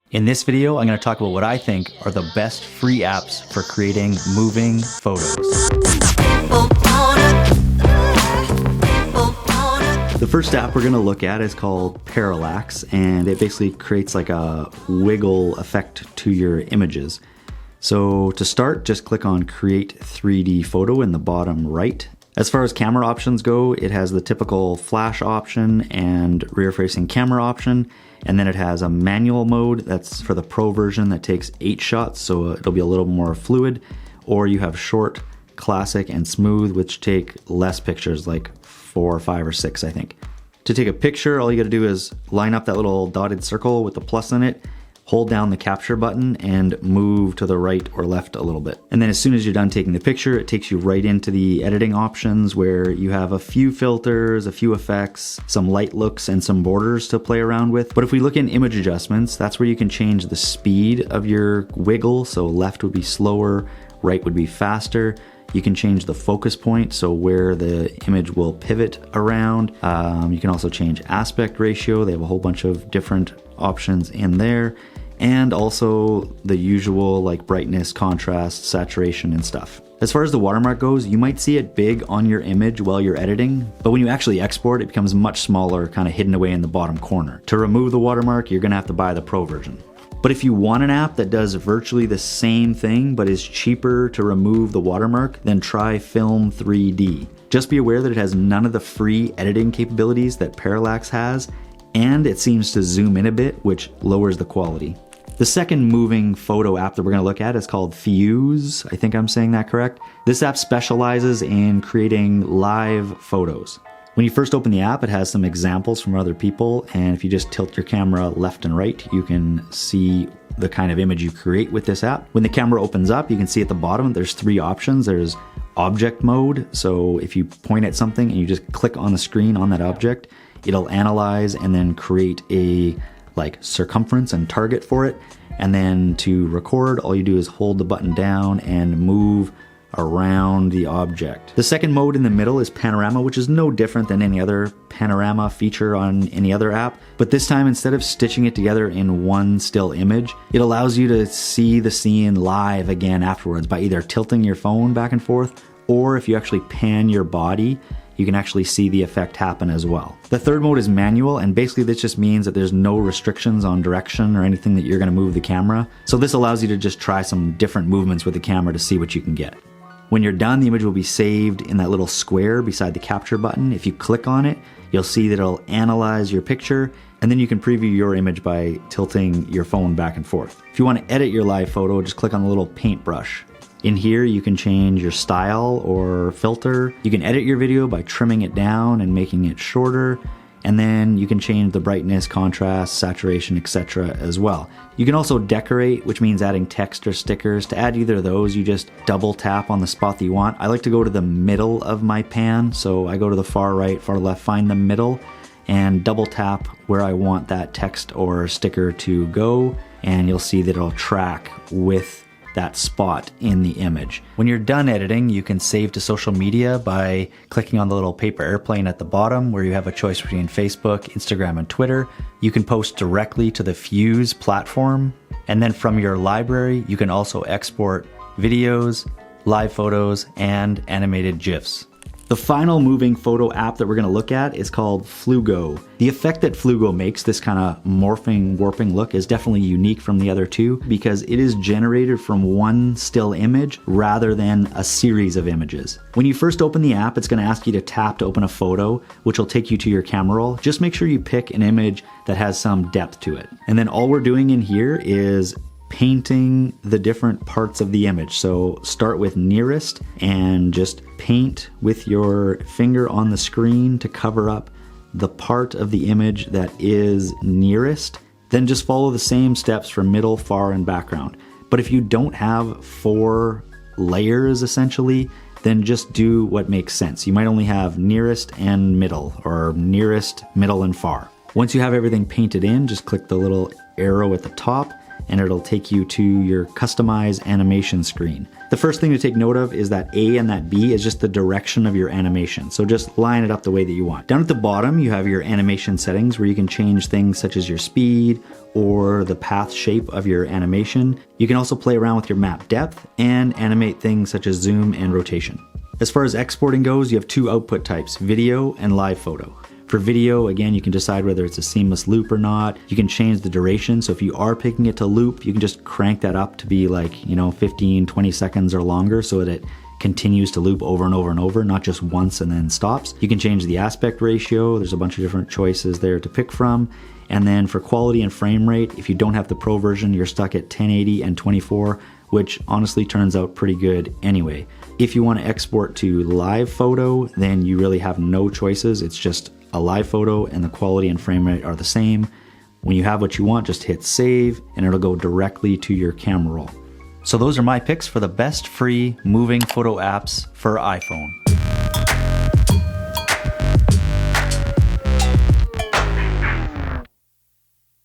In this video, I'm going to talk about what I think are the best free apps for creating moving photos. The first app we're going to look at is called Parallax, and it basically creates like a wiggle effect to your images. So to start, just click on Create 3D Photo in the bottom right. As far as camera options go, it has the typical flash option and rear-facing camera option, and then it has a manual mode that's for the pro version that takes 8 shots, so it'll be a little more fluid, or you have short, classic, and smooth, which take less pictures, like 4 or 5 or 6, I think. To take a picture, all you gotta do is line up that little dotted circle with the plus in it, hold down the capture button and move to the right or left a little bit. And then as soon as you're done taking the picture, it takes you right into the editing options where you have a few filters, a few effects, some light looks, and some borders to play around with. But if we look in image adjustments, that's where you can change the speed of your wiggle. So left would be slower, right would be faster. You can change the focus point, so where the image will pivot around. You can also change aspect ratio. They have a whole bunch of different options in there. And also the usual like brightness, contrast, saturation, and stuff. As far as the watermark goes, you might see it big on your image while you're editing, but when you actually export, it becomes much smaller, kind of hidden away in the bottom corner. To remove the watermark, you're gonna have to buy the pro version. But if you want an app that does virtually the same thing but is cheaper to remove the watermark, then try Film 3D. Just be aware that it has none of the free editing capabilities that Parallax has, and it seems to zoom in a bit, which lowers the quality. The second moving photo app that we're going to look at is called Fyuse. I think I'm saying that correct. This app specializes in creating live photos. When you first open the app, it has some examples from other people, and if you just tilt your camera left and right, you can see the kind of image you create with this app. When the camera opens up, you can see at the bottom there's 3 options. There's object mode, so if you point at something and you just click on the screen on that object, it'll analyze and then create a like circumference and target for it. And then to record, all you do is hold the button down and move around the object. The second mode in the middle is panorama, which is no different than any other panorama feature on any other app. But this time, instead of stitching it together in one still image, it allows you to see the scene live again afterwards by either tilting your phone back and forth, or if you actually pan your body, you can actually see the effect happen as well. The third mode is manual, and basically this just means that there's no restrictions on direction or anything that you're gonna move the camera. So this allows you to just try some different movements with the camera to see what you can get. When you're done, the image will be saved in that little square beside the capture button. If you click on it, you'll see that it'll analyze your picture, and then you can preview your image by tilting your phone back and forth. If you wanna edit your live photo, just click on the little paintbrush. In here, you can change your style or filter. You can edit your video by trimming it down and making it shorter. And then you can change the brightness, contrast, saturation, etc. as well. You can also decorate, which means adding text or stickers. To add either of those, you just double tap on the spot that you want. I like to go to the middle of my pan. So I go to the far right, far left, find the middle, and double tap where I want that text or sticker to go. And you'll see that it'll track with that spot in the image. When you're done editing, you can save to social media by clicking on the little paper airplane at the bottom where you have a choice between Facebook, Instagram, and Twitter. You can post directly to the Fyuse platform. And then from your library, you can also export videos, live photos, and animated GIFs. The final moving photo app that we're gonna look at is called Flugo. The effect that Flugo makes, this kind of morphing, warping look, is definitely unique from the other two because it is generated from one still image rather than a series of images. When you first open the app, it's gonna ask you to tap to open a photo, which will take you to your camera roll. Just make sure you pick an image that has some depth to it. And then all we're doing in here is painting the different parts of the image. So start with nearest and just paint with your finger on the screen to cover up the part of the image that is nearest. Then just follow the same steps for middle, far, and background. But if you don't have 4 layers essentially, then just do what makes sense. You might only have nearest and middle, or nearest, middle, and far. Once you have everything painted in, just click the little arrow at the top and it'll take you to your customize animation screen. The first thing to take note of is that A and that B is just the direction of your animation. So just line it up the way that you want. Down at the bottom, you have your animation settings where you can change things such as your speed or the path shape of your animation. You can also play around with your map depth and animate things such as zoom and rotation. As far as exporting goes, you have two output types, video and live photo. For video, again, you can decide whether it's a seamless loop or not. You can change the duration. So if you are picking it to loop, you can just crank that up to be like, 15, 20 seconds or longer so that it continues to loop over and over and over, not just once and then stops. You can change the aspect ratio. There's a bunch of different choices there to pick from. And then for quality and frame rate, if you don't have the pro version, you're stuck at 1080 and 24, which honestly turns out pretty good anyway. If you want to export to live photo, then you really have no choices. It's just a live photo and the quality and frame rate are the same. When you have what you want, just hit save and it'll go directly to your camera roll. So those are my picks for the best free moving photo apps for iPhone.